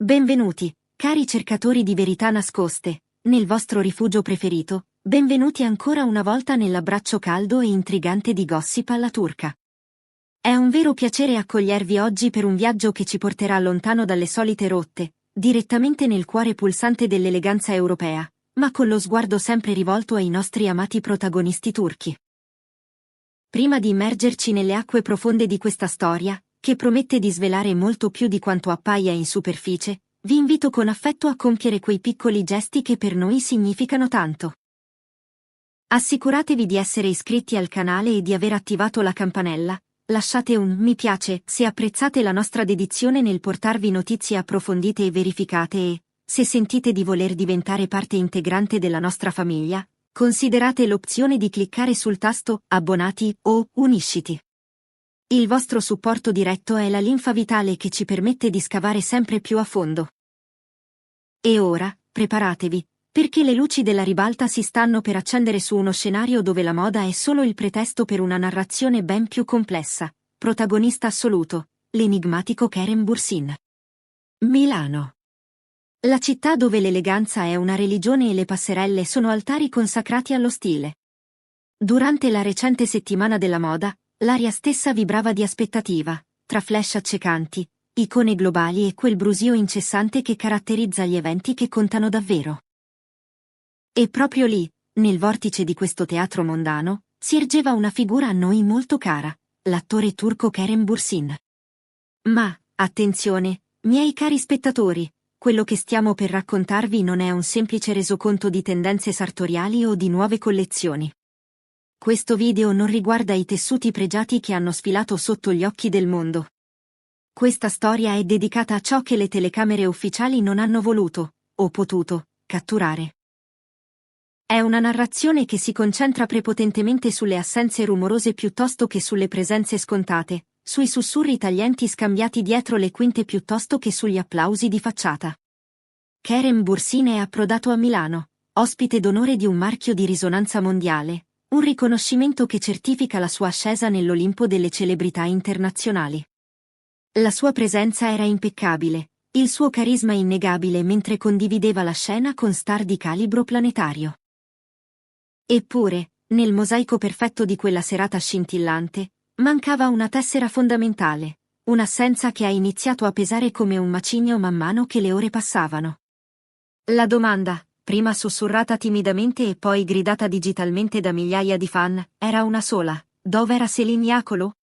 Benvenuti, cari cercatori di verità nascoste, nel vostro rifugio preferito, benvenuti ancora una volta nell'abbraccio caldo e intrigante di Gossip alla turca. È un vero piacere accogliervi oggi per un viaggio che ci porterà lontano dalle solite rotte, direttamente nel cuore pulsante dell'eleganza europea, ma con lo sguardo sempre rivolto ai nostri amati protagonisti turchi. Prima di immergerci nelle acque profonde di questa storia, che promette di svelare molto più di quanto appaia in superficie, vi invito con affetto a compiere quei piccoli gesti che per noi significano tanto. Assicuratevi di essere iscritti al canale e di aver attivato la campanella, lasciate un mi piace se apprezzate la nostra dedizione nel portarvi notizie approfondite e verificate e, se sentite di voler diventare parte integrante della nostra famiglia, considerate l'opzione di cliccare sul tasto Abbonati o Unisciti. Il vostro supporto diretto è la linfa vitale che ci permette di scavare sempre più a fondo. E ora, preparatevi, perché le luci della ribalta si stanno per accendere su uno scenario dove la moda è solo il pretesto per una narrazione ben più complessa. Protagonista assoluto, l'enigmatico Kerem Bürsin. Milano. La città dove l'eleganza è una religione e le passerelle sono altari consacrati allo stile. Durante la recente settimana della moda, l'aria stessa vibrava di aspettativa, tra flash accecanti, icone globali e quel brusio incessante che caratterizza gli eventi che contano davvero. E proprio lì, nel vortice di questo teatro mondano, si ergeva una figura a noi molto cara, l'attore turco Kerem Bürsin. Ma, attenzione, miei cari spettatori, quello che stiamo per raccontarvi non è un semplice resoconto di tendenze sartoriali o di nuove collezioni. Questo video non riguarda i tessuti pregiati che hanno sfilato sotto gli occhi del mondo. Questa storia è dedicata a ciò che le telecamere ufficiali non hanno voluto, o potuto, catturare. È una narrazione che si concentra prepotentemente sulle assenze rumorose piuttosto che sulle presenze scontate, sui sussurri taglienti scambiati dietro le quinte piuttosto che sugli applausi di facciata. Kerem Bürsin è approdato a Milano, ospite d'onore di un marchio di risonanza mondiale, un riconoscimento che certifica la sua ascesa nell'Olimpo delle celebrità internazionali. La sua presenza era impeccabile, il suo carisma innegabile mentre condivideva la scena con star di calibro planetario. Eppure, nel mosaico perfetto di quella serata scintillante, mancava una tessera fondamentale, un'assenza che ha iniziato a pesare come un macigno man mano che le ore passavano. La domanda, prima sussurrata timidamente e poi gridata digitalmente da migliaia di fan, era una sola: dov'era Selin Iacolo?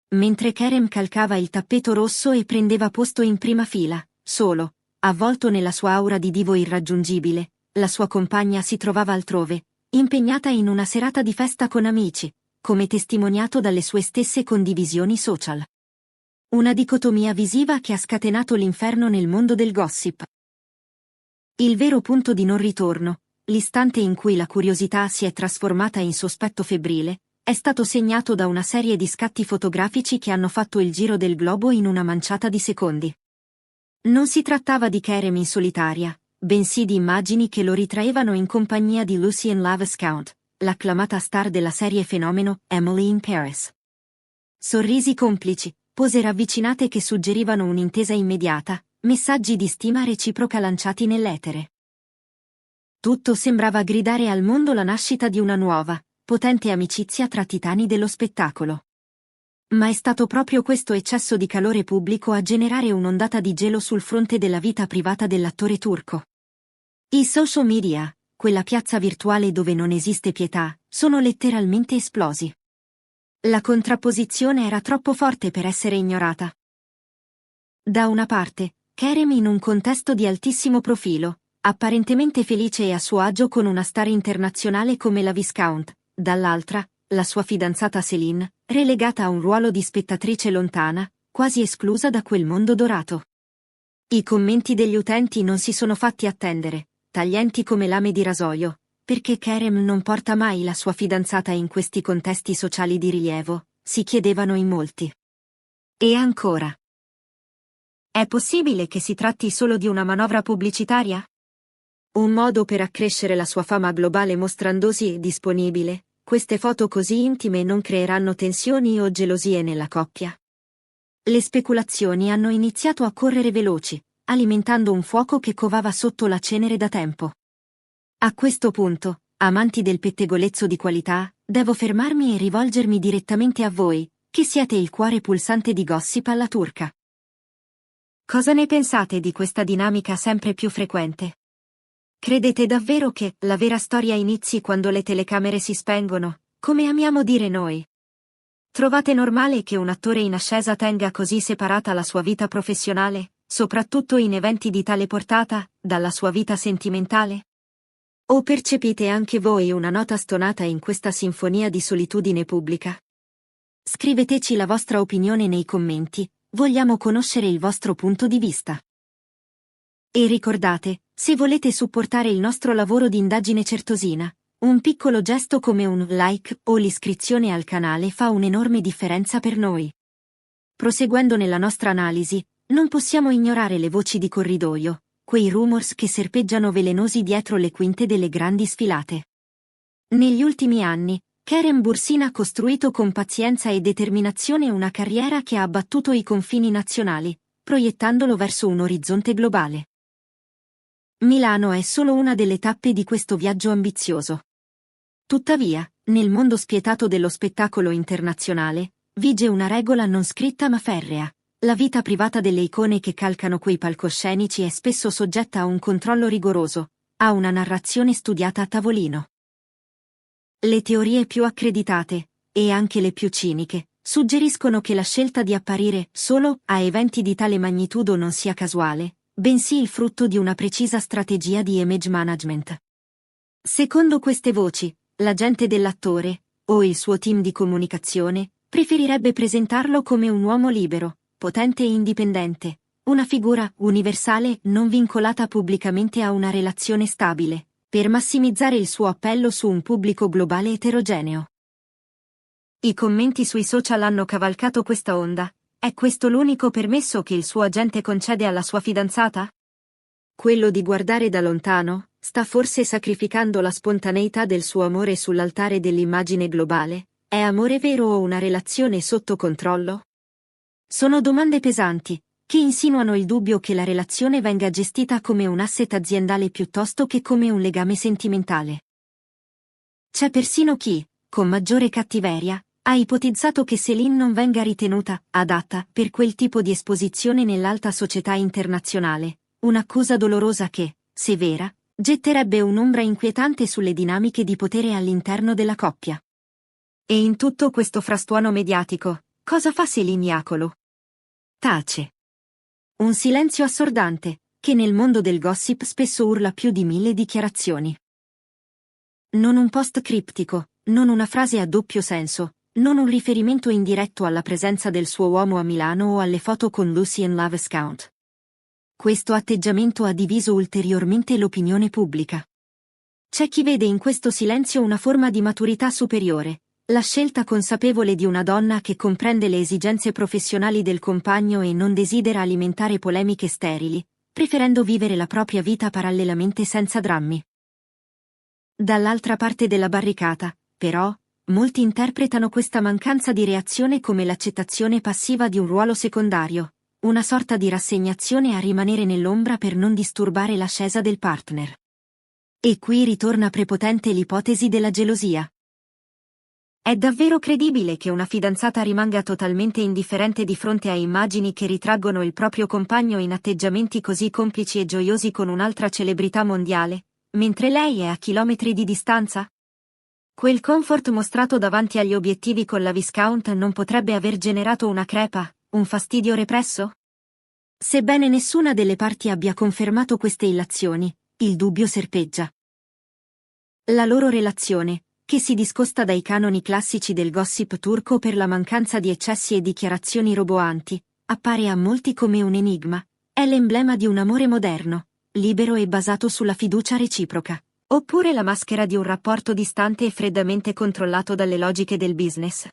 Mentre Kerem calcava il tappeto rosso e prendeva posto in prima fila, solo, avvolto nella sua aura di divo irraggiungibile, la sua compagna si trovava altrove, impegnata in una serata di festa con amici, come testimoniato dalle sue stesse condivisioni social. Una dicotomia visiva che ha scatenato l'inferno nel mondo del gossip. Il vero punto di non ritorno, l'istante in cui la curiosità si è trasformata in sospetto febbrile, è stato segnato da una serie di scatti fotografici che hanno fatto il giro del globo in una manciata di secondi. Non si trattava di Kerem in solitaria, bensì di immagini che lo ritraevano in compagnia di Lucien Lavescount, l'acclamata star della serie fenomeno Emily in Paris. Sorrisi complici, pose ravvicinate che suggerivano un'intesa immediata, messaggi di stima reciproca lanciati nell'etere. Tutto sembrava gridare al mondo la nascita di una nuova, potente amicizia tra titani dello spettacolo. Ma è stato proprio questo eccesso di calore pubblico a generare un'ondata di gelo sul fronte della vita privata dell'attore turco. I social media, quella piazza virtuale dove non esiste pietà, sono letteralmente esplosi. La contrapposizione era troppo forte per essere ignorata. Da una parte, Kerem in un contesto di altissimo profilo, apparentemente felice e a suo agio con una star internazionale come la Viscount, dall'altra, la sua fidanzata Selin, relegata a un ruolo di spettatrice lontana, quasi esclusa da quel mondo dorato. I commenti degli utenti non si sono fatti attendere, taglienti come lame di rasoio, perché Kerem non porta mai la sua fidanzata in questi contesti sociali di rilievo, si chiedevano in molti. E ancora. È possibile che si tratti solo di una manovra pubblicitaria? Un modo per accrescere la sua fama globale mostrandosi disponibile? Queste foto così intime non creeranno tensioni o gelosie nella coppia. Le speculazioni hanno iniziato a correre veloci, alimentando un fuoco che covava sotto la cenere da tempo. A questo punto, amanti del pettegolezzo di qualità, devo fermarmi e rivolgermi direttamente a voi, che siete il cuore pulsante di Gossip alla turca. Cosa ne pensate di questa dinamica sempre più frequente? Credete davvero che la vera storia inizi quando le telecamere si spengono, come amiamo dire noi? Trovate normale che un attore in ascesa tenga così separata la sua vita professionale, soprattutto in eventi di tale portata, dalla sua vita sentimentale? O percepite anche voi una nota stonata in questa sinfonia di solitudine pubblica? Scriveteci la vostra opinione nei commenti, vogliamo conoscere il vostro punto di vista. E ricordate, se volete supportare il nostro lavoro di indagine certosina, un piccolo gesto come un like o l'iscrizione al canale fa un'enorme differenza per noi. Proseguendo nella nostra analisi, non possiamo ignorare le voci di corridoio, quei rumors che serpeggiano velenosi dietro le quinte delle grandi sfilate. Negli ultimi anni, Kerem Bürsin ha costruito con pazienza e determinazione una carriera che ha abbattuto i confini nazionali, proiettandolo verso un orizzonte globale. Milano è solo una delle tappe di questo viaggio ambizioso. Tuttavia, nel mondo spietato dello spettacolo internazionale, vige una regola non scritta ma ferrea. La vita privata delle icone che calcano quei palcoscenici è spesso soggetta a un controllo rigoroso, a una narrazione studiata a tavolino. Le teorie più accreditate, e anche le più ciniche, suggeriscono che la scelta di apparire solo a eventi di tale magnitudo non sia casuale, bensì il frutto di una precisa strategia di image management. Secondo queste voci, l'agente dell'attore, o il suo team di comunicazione, preferirebbe presentarlo come un uomo libero, potente e indipendente, una figura universale non vincolata pubblicamente a una relazione stabile, per massimizzare il suo appello su un pubblico globale eterogeneo. I commenti sui social hanno cavalcato questa onda. È questo l'unico permesso che il suo agente concede alla sua fidanzata? Quello di guardare da lontano, sta forse sacrificando la spontaneità del suo amore sull'altare dell'immagine globale? È amore vero o una relazione sotto controllo? Sono domande pesanti, che insinuano il dubbio che la relazione venga gestita come un asset aziendale piuttosto che come un legame sentimentale. C'è persino chi, con maggiore cattiveria, ha ipotizzato che Céline non venga ritenuta adatta per quel tipo di esposizione nell'alta società internazionale, un'accusa dolorosa che, se vera, getterebbe un'ombra inquietante sulle dinamiche di potere all'interno della coppia. E in tutto questo frastuono mediatico, cosa fa Céline Iacolo? Tace. Un silenzio assordante, che nel mondo del gossip spesso urla più di 1000 dichiarazioni. Non un post criptico, non una frase a doppio senso, non un riferimento indiretto alla presenza del suo uomo a Milano o alle foto con Lucien Lavescount. Questo atteggiamento ha diviso ulteriormente l'opinione pubblica. C'è chi vede in questo silenzio una forma di maturità superiore, la scelta consapevole di una donna che comprende le esigenze professionali del compagno e non desidera alimentare polemiche sterili, preferendo vivere la propria vita parallelamente senza drammi. Dall'altra parte della barricata, però, molti interpretano questa mancanza di reazione come l'accettazione passiva di un ruolo secondario, una sorta di rassegnazione a rimanere nell'ombra per non disturbare l'ascesa del partner. E qui ritorna prepotente l'ipotesi della gelosia. È davvero credibile che una fidanzata rimanga totalmente indifferente di fronte a immagini che ritraggono il proprio compagno in atteggiamenti così complici e gioiosi con un'altra celebrità mondiale, mentre lei è a chilometri di distanza? Quel comfort mostrato davanti agli obiettivi con la Viscount non potrebbe aver generato una crepa, un fastidio represso? Sebbene nessuna delle parti abbia confermato queste illazioni, il dubbio serpeggia. La loro relazione, che si discosta dai canoni classici del gossip turco per la mancanza di eccessi e dichiarazioni roboanti, appare a molti come un enigma, è l'emblema di un amore moderno, libero e basato sulla fiducia reciproca, oppure la maschera di un rapporto distante e freddamente controllato dalle logiche del business.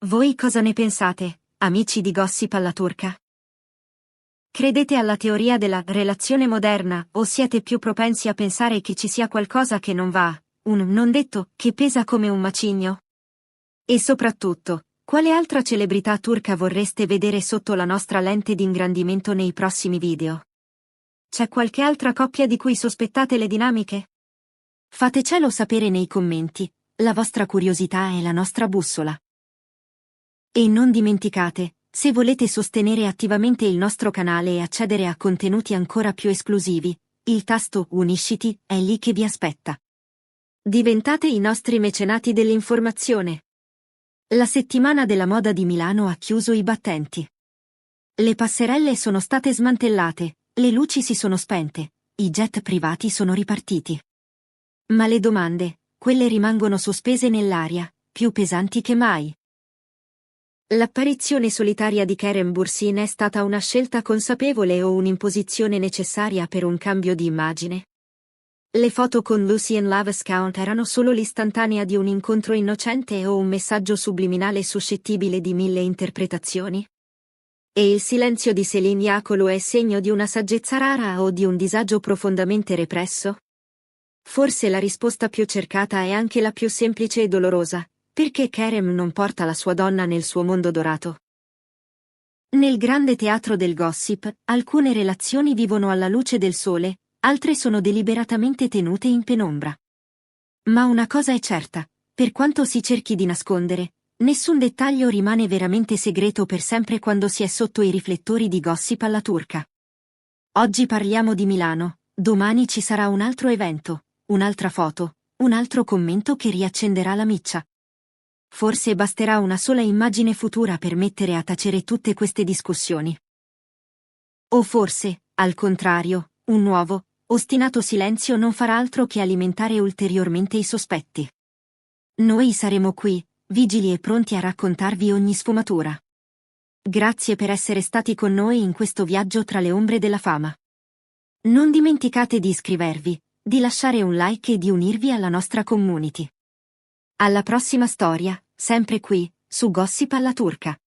Voi cosa ne pensate, amici di Gossip alla turca? Credete alla teoria della relazione moderna o siete più propensi a pensare che ci sia qualcosa che non va, un non detto che pesa come un macigno? E soprattutto, quale altra celebrità turca vorreste vedere sotto la nostra lente di ingrandimento nei prossimi video? C'è qualche altra coppia di cui sospettate le dinamiche? Fatecelo sapere nei commenti, la vostra curiosità è la nostra bussola. E non dimenticate, se volete sostenere attivamente il nostro canale e accedere a contenuti ancora più esclusivi, il tasto Unisciti è lì che vi aspetta. Diventate i nostri mecenati dell'informazione. La settimana della moda di Milano ha chiuso i battenti. Le passerelle sono state smantellate, le luci si sono spente, i jet privati sono ripartiti. Ma le domande, quelle rimangono sospese nell'aria, più pesanti che mai. L'apparizione solitaria di Keren Bursin è stata una scelta consapevole o un'imposizione necessaria per un cambio di immagine? Le foto con Lucien Lavescount erano solo l'istantanea di un incontro innocente o un messaggio subliminale suscettibile di 1000 interpretazioni? E il silenzio di Céline Iacolo è segno di una saggezza rara o di un disagio profondamente represso? Forse la risposta più cercata è anche la più semplice e dolorosa. Perché Kerem non porta la sua donna nel suo mondo dorato? Nel grande teatro del gossip, alcune relazioni vivono alla luce del sole, altre sono deliberatamente tenute in penombra. Ma una cosa è certa, per quanto si cerchi di nascondere, nessun dettaglio rimane veramente segreto per sempre quando si è sotto i riflettori di gossip alla turca. Oggi parliamo di Milano, domani ci sarà un altro evento, un'altra foto, un altro commento che riaccenderà la miccia. Forse basterà una sola immagine futura per mettere a tacere tutte queste discussioni. O forse, al contrario, un nuovo, ostinato silenzio non farà altro che alimentare ulteriormente i sospetti. Noi saremo qui, vigili e pronti a raccontarvi ogni sfumatura. Grazie per essere stati con noi in questo viaggio tra le ombre della fama. Non dimenticate di iscrivervi, di lasciare un like e di unirvi alla nostra community. Alla prossima storia, sempre qui, su Gossip alla Turca.